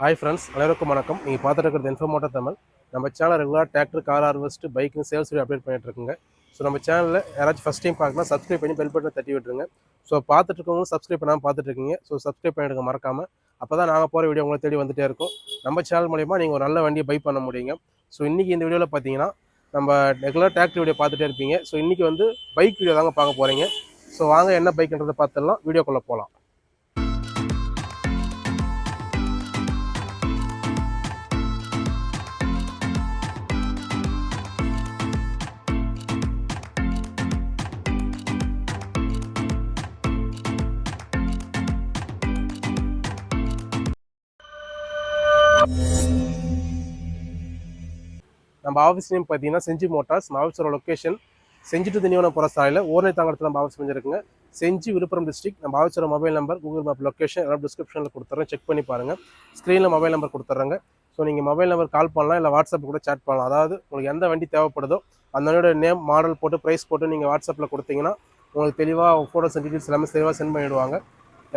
Hi friends, அனைவருக்கும் வணக்கம். நீங்கள் பார்த்துட்டு இருக்கிறது இன்ஃபோமோட்டோ தமிழ். நம்ம சேனல் ரெகுலராக tractor, car harvest, bike sales video update பண்ணிட்டு இருக்குங்க. ஸோ நம்ம சேனலில் யாராச்சும் ஃபஸ்ட் டைம் பார்க்கலாம், சப்ஸ்கிரைப் பண்ணி பெல் பட்டனை தட்டி விட்டுருங்க. ஸோ பார்த்துட்டு இருக்கவங்க சப்ஸ்கிரைப் பண்ணாமல் பார்த்துட்டு இருக்கீங்க. ஸோ சப்ஸ்கிரைப் பண்ணிடுங்க மறக்காமல். அப்போ தான் நாங்கள் போகிற வீடியோ உங்களை தேடி வந்துகிட்டே இருக்கும். நம்ம சேனல் மூலிமா நீங்கள் ஒரு நல்ல வண்டியை பை பண்ண முடியுங்க. ஸோ இன்றைக்கி இந்த வீடியோவில் பார்த்தீங்கன்னா நம்ம ரெகுலர் டிராக்டர் வீடியோ பார்த்துட்டே இருப்பீங்க. ஸோ இன்றைக்கி வந்து பைக் வீடியோ தாங்க பார்க்க போகிறீங்க. ஸோ வாங்க என்ன பைக்ன்றதை பார்த்துடலாம், வீடியோக்குள்ளே போகலாம். நம்ம ஆஃபீஸ் நேம் பார்த்தீங்கன்னா செஞ்சி மோட்டார்ஸ். நம்ம ஆஃபீஸோட லொக்கேஷன் செஞ்சி டு திண்டிவனம் போகிற சாலையில் ஓர்னை தாங்கத்தில் நம்ம ஆஃபீஸ் பண்ணியிருக்குங்க. செஞ்சி, விழுப்புரம் டிஸ்ட்ரிக்ட். நம்ம ஆஃபீஸோட mobile number, Google map location எல்லாம் டிஸ்கிரிப்ஷனில் கொடுத்துறேன், செக் பண்ணி பாருங்கள். ஸ்க்ரீனில் மொபைல் நம்பர் கொடுத்துட்றாங்க. ஸோ நீங்கள் மொபைல் நம்பர் கால் பண்ணலாம், இல்லை வாட்ஸ்அப் கூட சேட் பண்ணலாம். அதாவது உங்களுக்கு எந்த வண்டி தேவைப்படுதோ அந்த வண்டியோட நேம், மாடல் போட்டு, ப்ரைஸ் போட்டு நீங்கள் வாட்ஸ்அப்பில் கொடுத்தீங்கன்னா உங்களுக்கு தெளிவாக ஃபோட்டோஸ் அண்ட் டீட்டெயில்ஸ் எல்லாமே தெளிவாக சென்ட் பண்ணிவிடுவாங்க.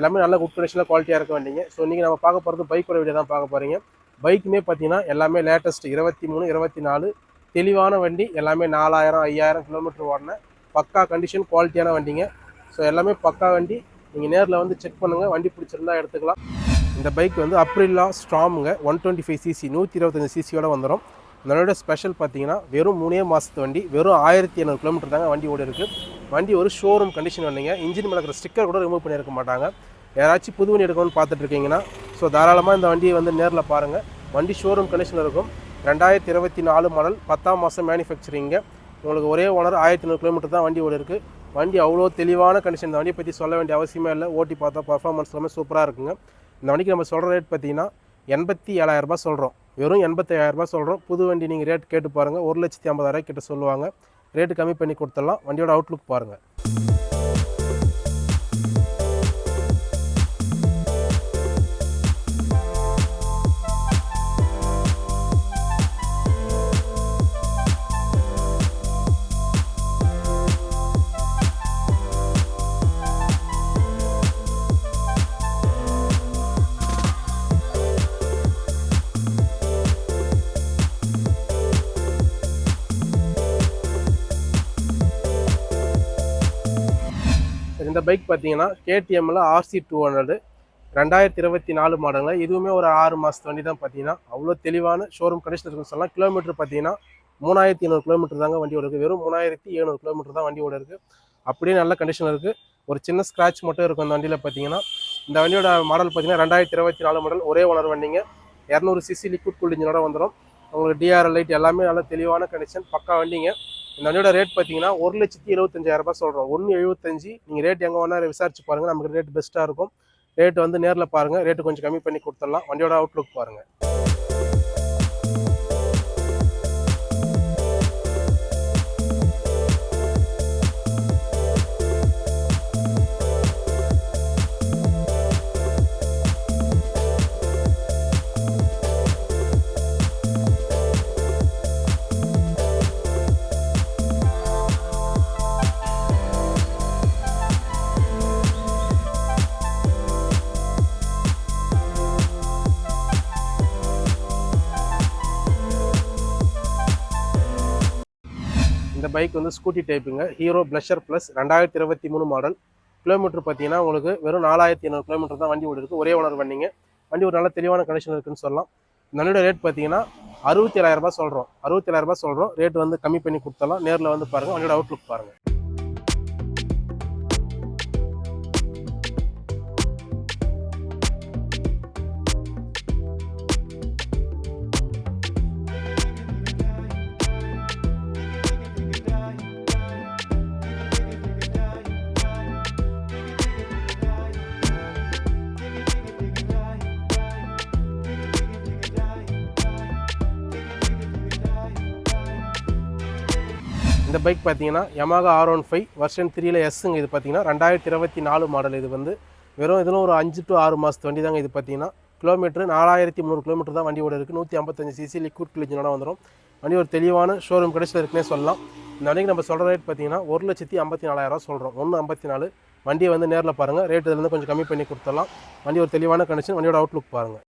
எல்லாமே நல்ல குட் கண்டிஷனில் குவாலிட்டியாக இருக்க வண்டிங்க. ஸோ இன்றைக்கி நம்ம பார்க்க போகிறது பைக்கோட வீடியோ தான் பார்க்க போகிறீங்க. பைக்குமே பார்த்தீங்கன்னா எல்லாமே லேட்டஸ்ட் 23, 24 தெளிவான வண்டி. எல்லாமே 4000, 5000 கிலோமீட்டர் ஓடின பக்கா கண்டிஷன், குவாலிட்டியான வண்டிங்க. ஸோ எல்லாமே பக்கா வண்டி. நீங்கள் நேரில் வந்து செக் பண்ணுங்கள், வண்டி பிடிச்சிருந்தா எடுத்துக்கலாம். இந்த பைக் வந்து அப்ரில்லா ஸ்ட்ராமுங்க. 125 சிசி, 125 சிசியோட வந்துடும். அதனோட ஸ்பெஷல் பார்த்தீங்கன்னா வெறும் 3 மாதத்து வண்டி, வெறும் 1700 கிலோமீட்டர் தாங்க வண்டி ஓடி இருக்குது. வண்டி ஒரு ஷோரூம் கண்டிஷன் வண்டிங்க. இன்ஜின் மேலே இருக்கிற ஸ்டிக்கர் கூட ரிமூவ் பண்ணியிருக்க மாட்டாங்க. யாராச்சும் புது வண்டி எடுக்கணும்னு பார்த்துட்டு இருக்கீங்கன்னா ஸோ தாராளமாக இந்த வண்டியை வந்து நேரில் பாருங்கள். வண்டி ஷோரூம் கண்டிஷனில் இருக்கும். 2024 மாடல், 10ஆம் மாதம் மேனுஃபேக்சரிங்க. உங்களுக்கு ஒரே ஓனர், 1500 கிலோமீட்டர் தான் வண்டி ஓடி இருக்குது. வண்டி அவ்வளோ தெளிவான கண்டிஷன். இந்த வண்டியை பற்றி சொல்ல வேண்டிய அவசியமே இல்லை. ஓட்டி பார்த்தா பர்ஃபார்மன்ஸ் எல்லாமே சூப்பராக இருக்குங்க. இந்த வண்டிக்கு நம்ம சொல்கிற ரேட் பார்த்தீங்கன்னா 87,000 சொல்கிறோம். வெறும் 87,000 சொல்கிறோம். புது வண்டி நீங்கள் ரேட் கேட்டு பாருங்கள், 1,50,000 கிட்ட சொல்லுவாங்க. ரேட்டு கம்மி பண்ணி கொடுத்துடலாம். வண்டியோட அவுட்லுக் பாருங்கள். இந்த பைக் பார்த்தீங்கன்னா KTMல RC200 2024 மாடலுங்க. இதுவுமே ஒரு 6 மாதத்து வண்டி தான். பார்த்தீங்கன்னா அவ்வளோ தெளிவான ஷோரூம் கண்டிஷன் இருக்குன்னு சொல்லலாம். கிலோமீட்டர் பார்த்தீங்கன்னா 3700 கிலோமீட்டர் தாங்க வண்டி ஓடுது. வெறும் 3700 கிலோமீட்டர் தான் வண்டி ஓட இருக்குது. அப்படியே நல்ல கண்டிஷன் இருக்குது. ஒரு சின்ன ஸ்க்ராட்ச் மட்டும் இருக்கும் அந்த வண்டியில். பார்த்தீங்கன்னா இந்த வண்டியோட மாடல் பார்த்தீங்கன்னா 2024 மாடல், ஒரே ஓனர் வண்டிங்க. 200 சிசி லிக்விட் கூல்ட் இன்ஜினோட வந்துடும். உங்களுக்கு டிஆர்எல் லைட் எல்லாமே நல்ல தெளிவான கண்டிஷன், பக்கா வண்டிங்க. இந்த வண்டியோட ரேட் பார்த்தீங்கன்னா 1,75,000 சொல்கிறோம். 1,75,000. நீங்கள் ரேட் எங்கே வேணால் விசாரிச்சு பாருங்கள், நமக்கு ரேட் பெஸ்ட்டாக இருக்கும். ரேட்டு வந்து நேரில் பாருங்கள், ரேட்டு கொஞ்சம் கம்மி பண்ணி கொடுத்துடலாம். வண்டியோட அவுட்லுக் பாருங்கள். இந்த பைக் வந்து ஸ்கூட்டி டைப்புங்க. Hero Pleasure plus 2023 model. Kilometre பார்த்தீங்கன்னா உங்களுக்கு வெறும் 4,800 கிலோமீட்டர் தான் வண்டி ஓடி இருக்குது. ஒரே ஓனர் வண்டிங்க. வண்டி ஒரு நல்ல தெளிவான கண்டிஷன் இருக்குன்னு சொல்லலாம். இந்த வண்டியோட ரேட் பார்த்தீங்கன்னா 67,000 சொல்கிறோம். 67,000 சொல்கிறோம். ரேட் வந்து கம்மி பண்ணி கொடுத்துடலாம். நேரில் வந்து பாருங்கள், வண்டியோட அவுட்லுக் பாருங்கள். இந்த பைக் பார்த்தீங்கன்னா Yamaha R15 வெர்ஷன் 3ல எஸ்ஸுங்க. இது பார்த்தீங்கன்னா 2024 மாடல். இது வந்து வெறும் இதில் ஒரு 5 to 6 மாதத்து வண்டி தாங்க. இது பார்த்தீங்கன்னா கிலோமீட்டர் 4300 கிலோமீட்டர் தான் வண்டி ஓட இருக்குது. 155 சிசி லிக்விட் கூல்ட் இன்ஜினோட வந்துடும். வண்டி ஒரு தெளிவான ஷோரூம் கண்டிஷனில் இருக்குன்னே சொல்லலாம். இந்த வண்டிக்கு நம்ம சொல்கிற ரேட் பார்த்தீங்கன்னா 1,54,000 சொல்கிறோம். 1,54,000. வண்டியை வந்து நேரில் பாருங்கள், ரேட் இதுலேருந்து கொஞ்சம் கம்மி பண்ணி கொடுத்துடலாம். வண்டி ஒரு தெளிவான கண்டிஷன். வண்டியோட அவுட்லுக் பாருங்கள்.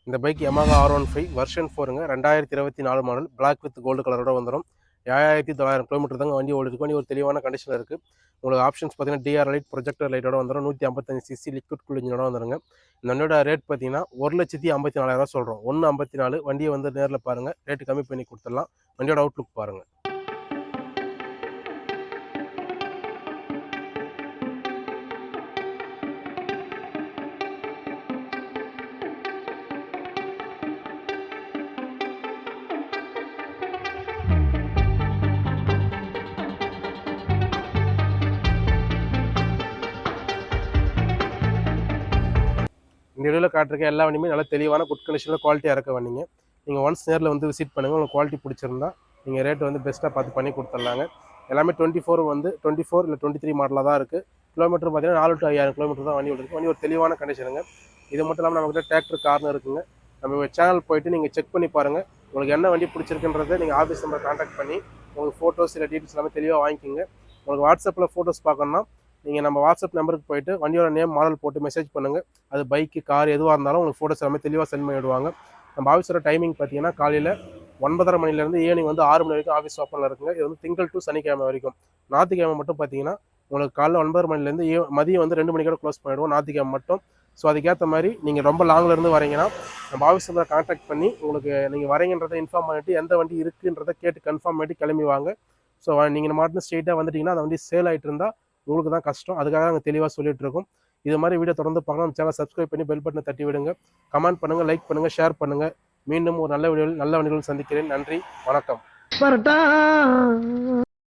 இந்த பைக் Yamaha R15 வெர்ஷன் 4ங்க 2024 மாடல் பிளாக் வித் கோல்டு கலரோட வந்துடும். 7900 கிலோமீட்டர் தாங்க வண்டி ஓடிருக்கு. வண்டி ஒரு தெளிவான கண்டிஷனில் இருக்குது. உங்களுக்கு ஆப்ஷன்ஸ் பார்த்தீங்கன்னா டிஆர் லைட், ப்ரொஜெக்டர் லைட்டோட வந்துடும். 155 சிசி லிக்விட் கூல் இன்ஜினோட வந்துடுங்க. இந்த வண்டியோட ரேட் பார்த்தீங்கன்னா 1,54,000 சொல்கிறோம். 1,54. வண்டியை வந்து நேரில் பாருங்கள், ரேட்டு கம்மி பண்ணி கொடுத்துடலாம். வண்டியோட அவுட்லுக் பாருங்கள். இந்த வீடியோவில் காட்டிருக்க எல்லா வண்டியுமே நல்ல தெளிவான குட் கண்டிஷனில் குவாலிட்டியாக இருக்க வண்டிங்க. நீங்கள் ஒன்ஸ் நேரில் வந்து விசிட் பண்ணுங்கள். உங்களுக்கு குவாலிட்டி பிடிச்சிருந்தா நீங்கள் ரேட் வந்து பெஸ்ட்டாக பார்த்து பண்ணி கொடுத்துட்லாங்க. எல்லாமே 24 வந்து 24 இல்லை 23 மாடலாக தான் இருக்குது. கிலோமீட்டர் பார்த்தீங்கன்னா 4 to 5,000 கிலோமீட்டர் தான் வண்டி இருக்குது. வண்டி ஒரு தெளிவான கண்டிஷனுங்க. இது மட்டும் இல்லாமல் நம்மகிட்ட டிராக்டர் கார்னு இருக்குங்க. நம்ம சேனல் போய்ட்டு நீங்கள் செக் பண்ணி பாருங்கள். உங்களுக்கு என்ன வண்டி பிடிச்சிருக்குன்றதை நீங்கள் ஆஃபீஸ் நம்பர் கான்டாக்ட் பண்ணி உங்களுக்கு ஃபோட்டோஸ் இல்லை டீட்டெயில்ஸ் எல்லாமே தெளிவாக வாங்கிக்கோங்க. உங்களுக்கு வாட்ஸ்அப்பில் ஃபோட்டோஸ் பார்க்கணுன்னா நீங்கள் நம்ம வாட்ஸ்அப் நம்பருக்கு போய்ட்டு வண்டியோட நேம் மாடல் போட்டு மெசேஜ் பண்ணுங்கள். அது பைக்கு, கார் எதுவாக இருந்தாலும் உங்களுக்கு ஃபோட்டோஸ் எல்லாமே தெளிவாக சென்ட் பண்ணிவிடுவாங்க. நம்ம ஆஃபீஸோட டைமிங் பார்த்தீங்கன்னா காலையில் 9:30 மணிலேருந்து ஈவினிங் வந்து 6 மணி வரைக்கும் ஆஃபீஸ் ஓப்பனில் இருக்குங்க. இது வந்து திங்கள் டு சனிக்கிழமை வரைக்கும். ஞாயிற்றுக்கிழமை மட்டும் பார்த்தீங்கன்னா உங்களுக்கு காலைல 9:30 மணிலேருந்து மதியம் வந்து 2 மணிக்கூட க்ளோஸ் பண்ணிவிடுவோம் ஞாயிற்றுக்கிழமை மட்டும். ஸோ அதுக்கேற்ற மாதிரி நீங்கள் ரொம்ப லாங்கிலேருந்து வரீங்கன்னா நம்ம ஆஃபீஸில் கான்டாக்ட் பண்ணி உங்களுக்கு நீங்கள் வரீங்கன்றதை இன்ஃபார்ம் பண்ணிவிட்டு எந்த வண்டி இருக்குன்றதை கேட்டு கன்ஃபார்ம் பண்ணிட்டு கிளம்பி வாங்க. ஸோ நீங்கள் மாட்டின ஸ்ட்ரெயிட்டாக வந்துட்டிங்கன்னா அந்த வண்டி சேல் ஆகிட்டு இருந்தால் உங்களுக்கு தான் கஷ்டம். அதுக்காக நாங்கள் தெளிவாக சொல்லிட்டு இருக்கோம். இது மாதிரி வீடியோ தொடர்ந்து பார்க்கலாம். நம்ம சேனலை சப்ஸ்கிரைப் பண்ணி பெல் பட்டனை தட்டி விடுங்க. கமெண்ட் பண்ணுங்கள், லைக் பண்ணுங்கள், ஷேர் பண்ணுங்கள். மீண்டும் ஒரு நல்ல வீடியோவில் நல்ல வண்டிகளில் சந்திக்கிறேன். நன்றி, வணக்கம்.